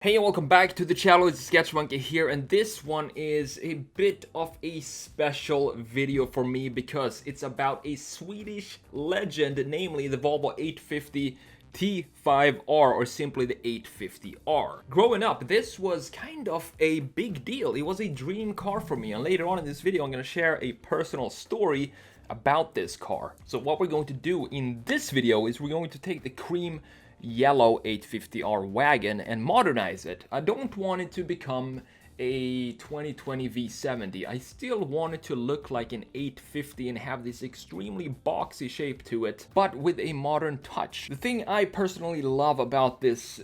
Hey, welcome back to the channel. It's TheSketchMonkey here, and this one is a bit of a special video for me because it's about a Swedish legend, namely the Volvo 850 T5R, or simply the 850R. Growing up, this was kind of a big deal. It was a dream car for me, and later on in this video I'm going to share a personal story about this car. So what we're going to do in this video is we're going to take the cream yellow 850R wagon and modernize it. I don't want it to become a 2020 V70. I still want it to look like an 850 and have this extremely boxy shape to it, but with a modern touch. The thing I personally love about this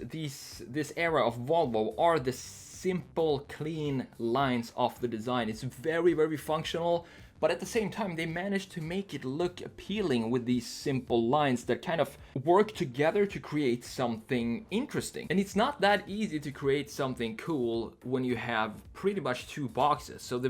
era of Volvo are the simple, clean lines of the design. It's very functional, but at the same time they managed to make it look appealing with these simple lines that kind of work together to create something interesting. And it's not that easy to create something cool when you have pretty much two boxes. So the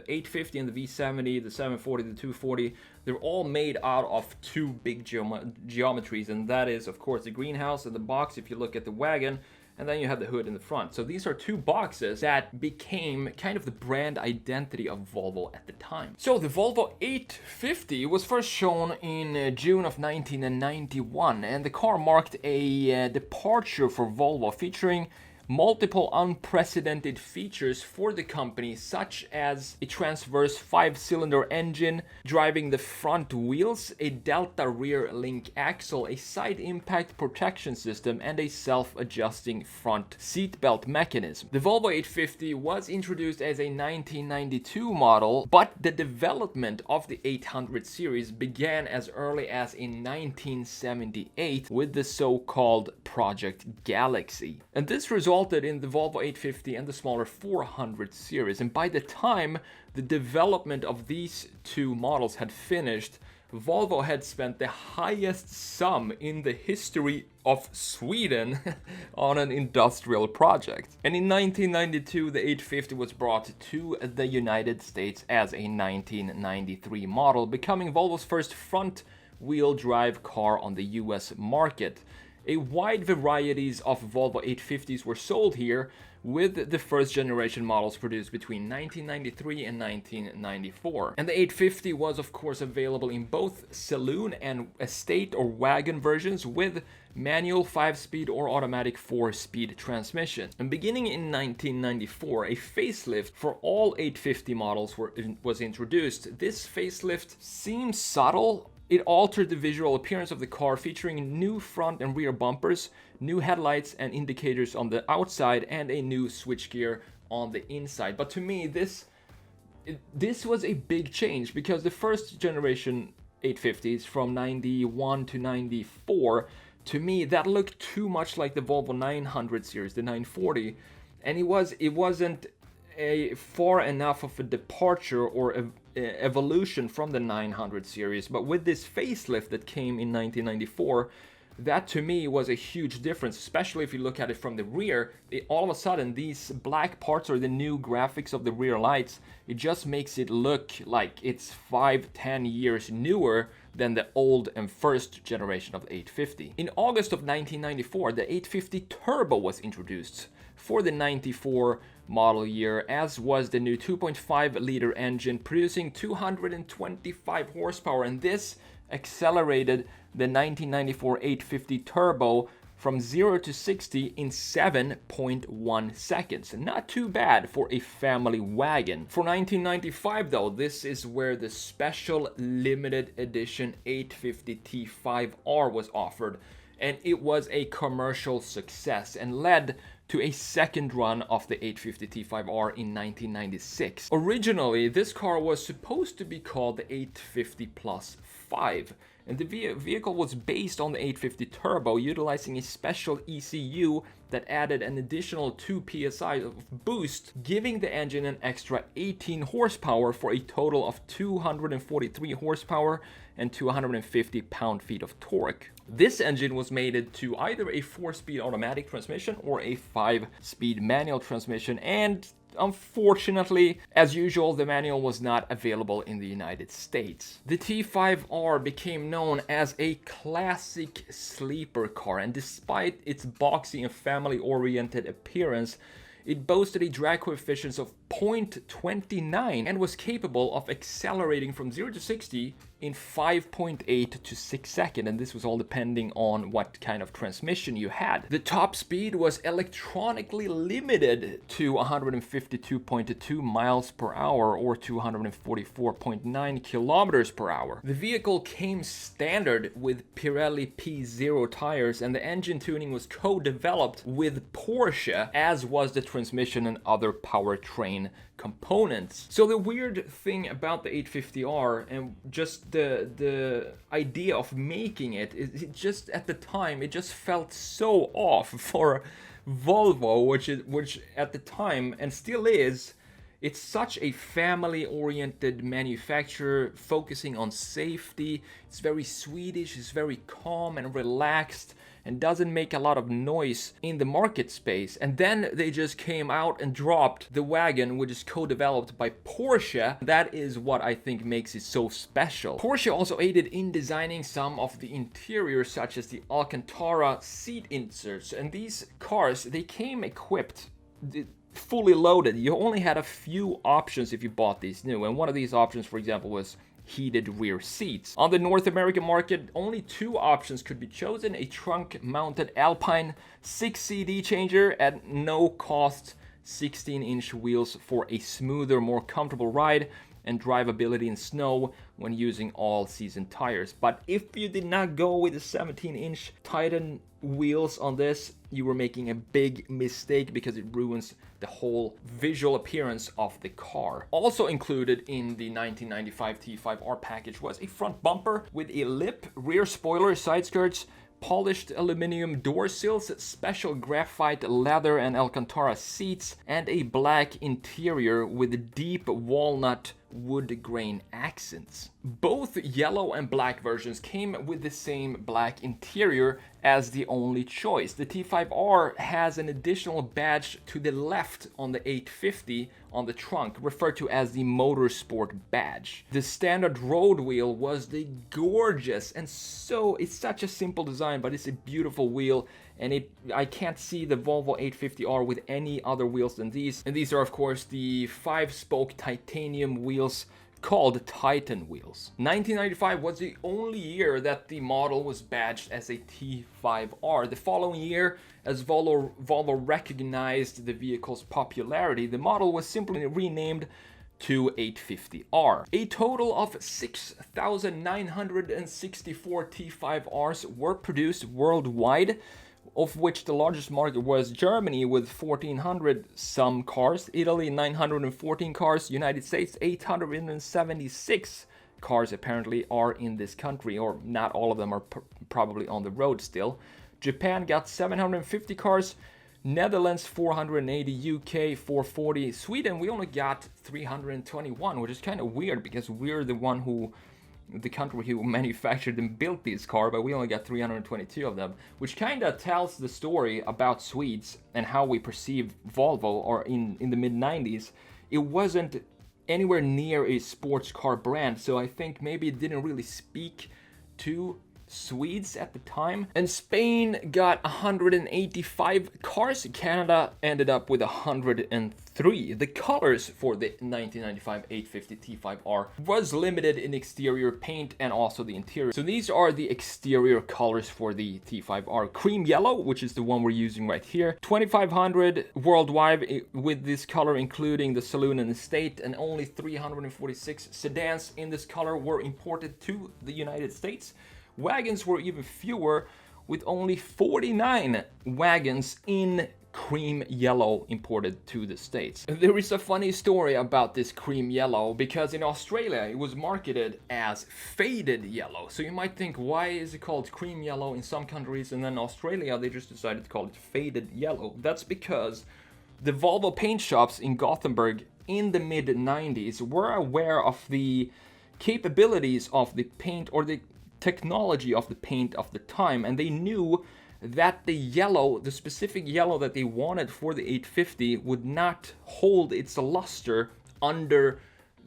850 and the V70, the 740, the 240, they're all made out of two big geometries, and that is of course the greenhouse and the box if you look at the wagon, and then you have the hood in the front. So these are two boxes that became kind of the brand identity of Volvo at the time. So the Volvo 850 was first shown in June of 1991, and the car marked a departure for Volvo, featuring multiple unprecedented features for the company, such as a transverse 5-cylinder engine driving the front wheels, a delta rear link axle, a side impact protection system, and a self-adjusting front seatbelt mechanism. The Volvo 850 was introduced as a 1992 model, but the development of the 800 series began as early as in 1978 with the so-called Project Galaxy. And this resulted in the Volvo 850 and the smaller 400 series. And by the time the development of these two models had finished, Volvo had spent the highest sum in the history of Sweden on an industrial project. And in 1992, the 850 was brought to the United States as a 1993 model, becoming Volvo's first front-wheel drive car on the US market. A wide varieties of Volvo 850s were sold here, with the first generation models produced between 1993 and 1994. And the 850 was of course available in both saloon and estate or wagon versions, with manual 5-speed or automatic 4-speed transmission. And beginning in 1994, a facelift for all 850 models was introduced. This facelift seems subtle. It altered the visual appearance of the car, featuring new front and rear bumpers, new headlights and indicators on the outside, and a new switchgear on the inside. But to me, this was a big change, because the first generation 850s from 91 to 94, to me, that looked too much like the Volvo 900 series, the 940, and it wasn't a far enough of a departure or evolution from the 900 series. But with this facelift that came in 1994, that to me was a huge difference, especially if you look at it from the rear. All of a sudden, these black parts, or the new graphics of the rear lights, it just makes it look like it's 5-10 years newer than the old and first generation of the 850. In August of 1994, the 850 Turbo was introduced for the 94 model year, as was the new 2.5 liter engine producing 225 horsepower, and this accelerated the 1994 850 Turbo from 0 to 60 in 7.1 seconds. Not too bad for a family wagon. For 1995 though, this is where the special limited edition 850 T5R was offered, and it was a commercial success and led to a second run of the 850 T5R in 1996. Originally, this car was supposed to be called the 850 Plus 5, and the vehicle was based on the 850 Turbo, utilizing a special ECU that added an additional 2 psi of boost, giving the engine an extra 18 horsepower for a total of 243 horsepower and 250 pound-feet of torque. This engine was mated to either a 4-speed automatic transmission or a 5-speed manual transmission, and unfortunately, as usual, the manual was not available in the United States. The T5R became known as a classic sleeper car, and despite its boxy and family-oriented appearance, it boasted a drag coefficient of 0.29 and was capable of accelerating from 0 to 60 in 5.8 to 6 seconds, and this was all depending on what kind of transmission you had. The top speed was electronically limited to 152.2 miles per hour or 244.9 kilometers per hour. The vehicle came standard with Pirelli P-Zero tires, and the engine tuning was co-developed with Porsche, as was the transmission and other powertrain components. So the weird thing about the 850R and just the idea of making it is it just at the time it just felt so off for Volvo, which at the time and still is, it's such a family-oriented manufacturer focusing on safety. It's very Swedish, it's very calm and relaxed and doesn't make a lot of noise in the market space. And then they just came out and dropped the wagon, which is co-developed by Porsche. That is what I think makes it so special. Porsche also aided in designing some of the interiors, such as the Alcantara seat inserts. And these cars, they came equipped fully loaded. You only had a few options if you bought these new, and one of these options, for example, was heated rear seats. On the North American market, only two options could be chosen: a trunk-mounted Alpine 6 CD changer at no cost, 16-inch wheels for a smoother, more comfortable ride, and drivability in snow when using all-season tires. But if you did not go with the 17-inch Titan wheels on this, you were making a big mistake because it ruins the whole visual appearance of the car. Also included in the 1995 T5R package was a front bumper with a lip, rear spoiler, side skirts, polished aluminum door sills, special graphite leather and Alcantara seats, and a black interior with deep walnut wood grain accents. Both yellow and black versions came with the same black interior as the only choice. The T5R has an additional badge to the left on the 850 on the trunk, referred to as the Motorsport badge. The standard road wheel was the gorgeous, and so it's such a simple design, but it's a beautiful wheel, and I can't see the Volvo 850R with any other wheels than these. And these are of course the 5-spoke titanium wheels called Titan wheels. 1995 was the only year that the model was badged as a T5R. The following year, as Volvo recognized the vehicle's popularity, the model was simply renamed to 850R. A total of 6,964 T5Rs were produced worldwide, of which the largest market was Germany with 1,400 some cars, Italy 914 cars, United States 876 cars apparently are in this country, or not all of them are probably on the road still. Japan got 750 cars, Netherlands 480, UK 440, Sweden we only got 321, which is kind of weird because we're the country who manufactured and built these cars, but we only got 322 of them, which kind of tells the story about Swedes and how we perceive Volvo, or in the mid-90s. It wasn't anywhere near a sports car brand, so I think maybe it didn't really speak to Swedes at the time. And Spain got 185 cars. Canada ended up with 103. The colors for the 1995 850 T5R was limited in exterior paint and also the interior. So these are the exterior colors for the T5R. Cream yellow, which is the one we're using right here. 2,500 worldwide with this color, including the saloon and estate, and only 346 sedans in this color were imported to the United States. Wagons were even fewer, with only 49 wagons in cream yellow imported to the States. There is a funny story about this cream yellow, because in Australia it was marketed as faded yellow. So you might think, why is it called cream yellow in some countries, and then Australia they just decided to call it faded yellow? That's because the Volvo paint shops in Gothenburg in the mid-90s were aware of the capabilities of the paint, or the technology of the paint of the time, and they knew that the yellow, the specific yellow that they wanted for the 850 would not hold its luster under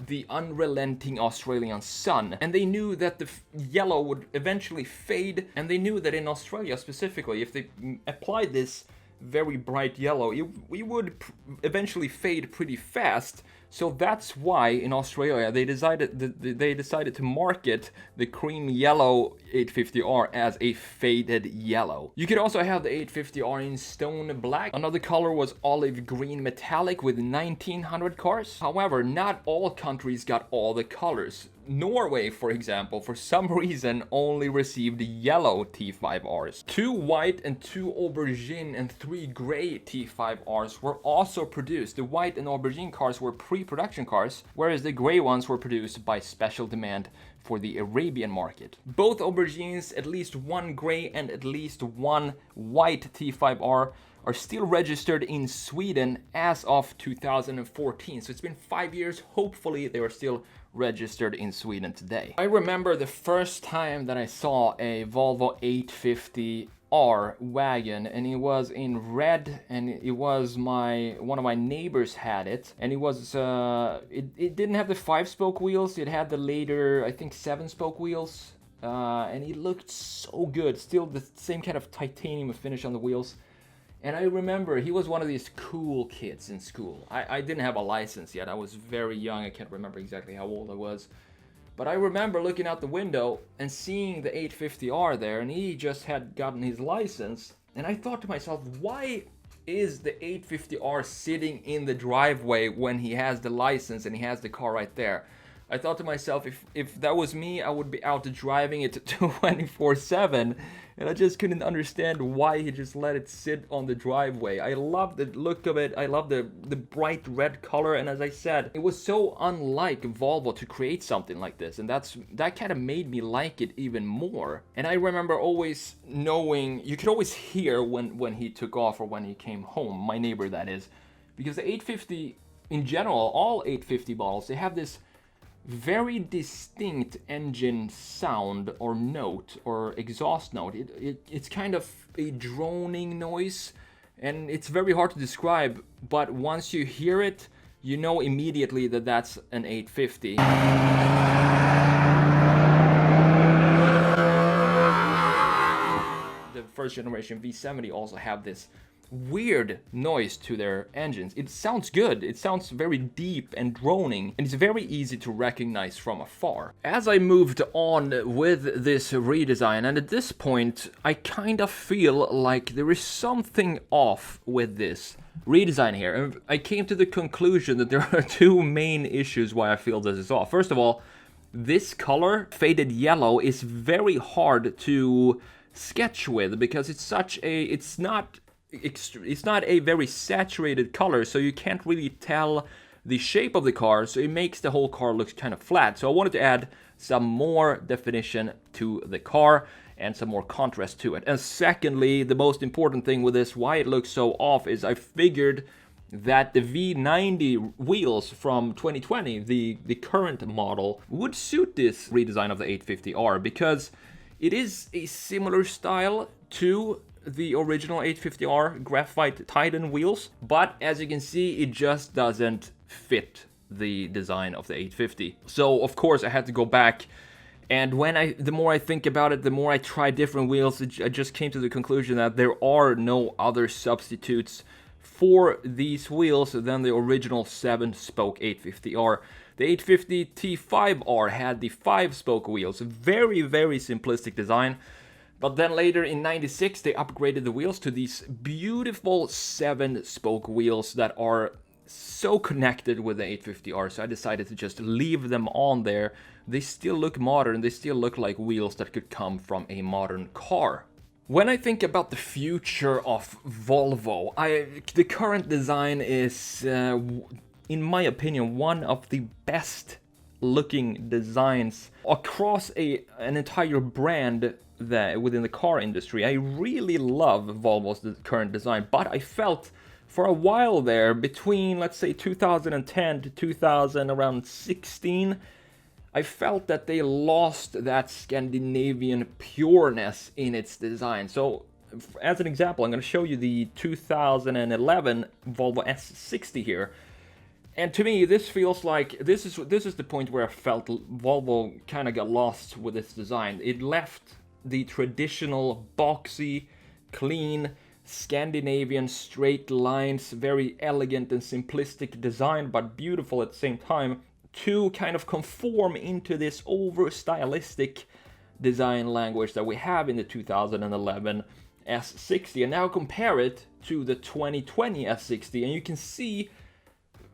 the unrelenting Australian sun. And they knew that the yellow would eventually fade, and they knew that in Australia specifically, if they applied this very bright yellow, it would eventually fade pretty fast. So that's why in Australia they decided to market the cream yellow 850R as a faded yellow. You could also have the 850R in stone black. Another color was olive green metallic with 1900 cars. However, not all countries got all the colors. Norway, for example, for some reason only received yellow T5Rs. 2 white and 2 aubergine and 3 gray T5Rs were also produced. The white and aubergine cars were pre-production cars, whereas the gray ones were produced by special demand for the Arabian market. Both aubergines, at least 1 gray and at least 1 white T5R, are still registered in Sweden as of 2014. So it's been 5 years. Hopefully they are still registered in Sweden today. I remember the first time that I saw a Volvo 850R wagon, and it was in red, and it was one of my neighbors had it, and it was it didn't have the 5-spoke wheels. It had the later, I think, 7-spoke wheels, and it looked so good. Still the same kind of titanium finish on the wheels. And I remember he was one of these cool kids in school. I didn't have a license yet. I was very young. I can't remember exactly how old I was. But I remember looking out the window and seeing the 850R there, and he just had gotten his license. And I thought to myself, why is the 850R sitting in the driveway when he has the license and he has the car right there? I thought to myself, if that was me, I would be out driving it 24/7, and I just couldn't understand why he just let it sit on the driveway. I love the look of it. I love the bright red color, and as I said, it was so unlike Volvo to create something like this, and that kind of made me like it even more. And I remember always knowing, you could always hear when he took off or when he came home, my neighbor that is, because the 850 in general, all 850 models, they have this very distinct engine sound or note or exhaust note. It's kind of a droning noise, and it's very hard to describe, but once you hear it, you know immediately that that's an 850. The first generation V70 also have this weird noise to their engines. It sounds good, it sounds very deep and droning, and it's very easy to recognize from afar. As I moved on with this redesign, and at this point I kind of feel like there is something off with this redesign here, and I came to the conclusion that there are 2 main issues why I feel this is off. First of all, this color, faded yellow, is very hard to sketch with because it's not a very saturated color, so you can't really tell the shape of the car, so it makes the whole car look kind of flat. So I wanted to add some more definition to the car and some more contrast to it. And secondly, the most important thing with this, why it looks so off, is I figured that the V90 wheels from 2020, the current model, would suit this redesign of the 850R because it is a similar style to the original 850R graphite Titan wheels, but as you can see, it just doesn't fit the design of the 850. So of course I had to go back, and the more I think about it, the more I try different wheels, I just came to the conclusion that there are no other substitutes for these wheels than the original 7-spoke 850R. The 850 T5R had the 5-spoke wheels, very, very simplistic design. But then later in '96, they upgraded the wheels to these beautiful 7-spoke wheels that are so connected with the 850R, so I decided to just leave them on there. They still look modern, they still look like wheels that could come from a modern car. When I think about the future of Volvo, the current design is, in my opinion, one of the best looking designs across an entire brand within the car industry. I really love Volvo's current design, but I felt for a while there, between let's say 2010 to 2016, I felt that they lost that Scandinavian pureness in its design. So as an example, I'm going to show you the 2011 Volvo S60 here. And to me, this feels like this is the point where I felt Volvo kind of got lost with its design. It left the traditional boxy, clean, Scandinavian straight lines, very elegant and simplistic design, but beautiful at the same time, to kind of conform into this over stylistic design language that we have in the 2011 S60, and now compare it to the 2020 S60, and you can see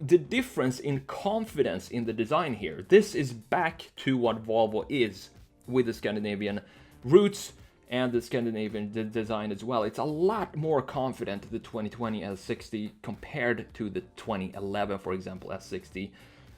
the difference in confidence in the design here. This is back to what Volvo is with the Scandinavian roots and the Scandinavian design as well. It's a lot more confident, the 2020 S60, compared to the 2011, for example, S60.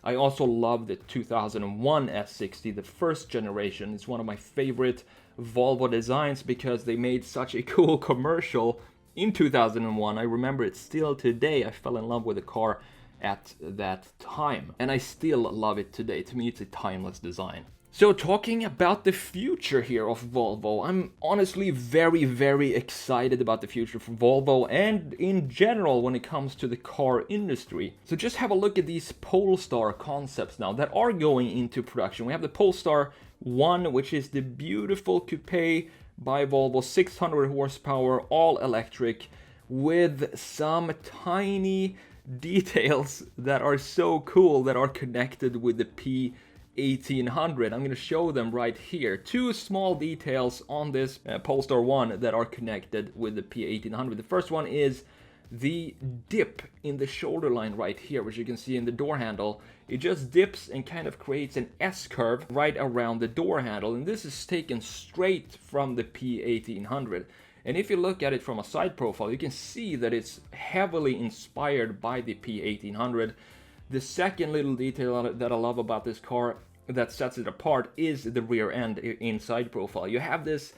I also love the 2001 S60, the first generation. It's one of my favorite Volvo designs because they made such a cool commercial in 2001. I remember it still today. I fell in love with the car at that time, and I still love it today. To me, it's a timeless design. So talking about the future here of Volvo, I'm honestly very, very excited about the future for Volvo and in general when it comes to the car industry. So just have a look at these Polestar concepts now that are going into production. We have the Polestar 1, which is the beautiful coupe by Volvo, 600 horsepower, all electric, with some tiny details that are so cool that are connected with the P1800. I'm going to show them right here. Two small details on this Polestar 1 that are connected with the P1800. The first one is the dip in the shoulder line right here, which you can see in the door handle. It just dips and kind of creates an S-curve right around the door handle, and this is taken straight from the P1800. And if you look at it from a side profile, you can see that it's heavily inspired by the P1800. The second little detail that I love about this car that sets it apart is the rear end in side profile. You have this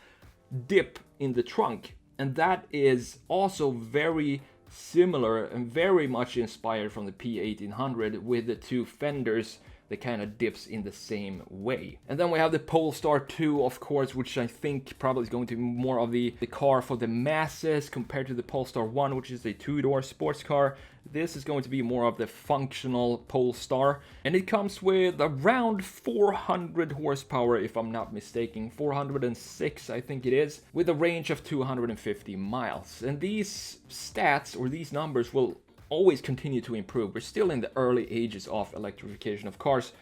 dip in the trunk, and that is also very similar and very much inspired from the P1800 with the two fenders that kind of dips in the same way. And then we have the Polestar 2, of course, which I think probably is going to be more of the car for the masses compared to the Polestar 1, which is a two-door sports car. This is going to be more of the functional Polestar, and it comes with around 400 horsepower, if I'm not mistaken, 406 I think it is, with a range of 250 miles. And these stats, or these numbers, will always continue to improve. We're still in the early ages of electrification of cars,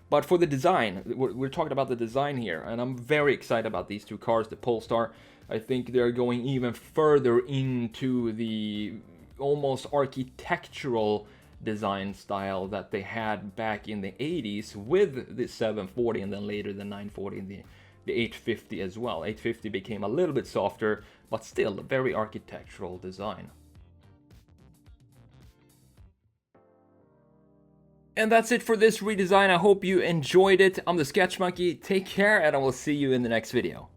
but for the design, we're talking about the design here, and I'm very excited about these two cars. The Polestar, I think they're going even further into the almost architectural design style that they had back in the 80s with the 740 and then later the 940 and the 850 as well. 850 became a little bit softer, but still a very architectural design. And that's it for this redesign. I hope you enjoyed it. I'm TheSketchMonkey. Take care, and I will see you in the next video.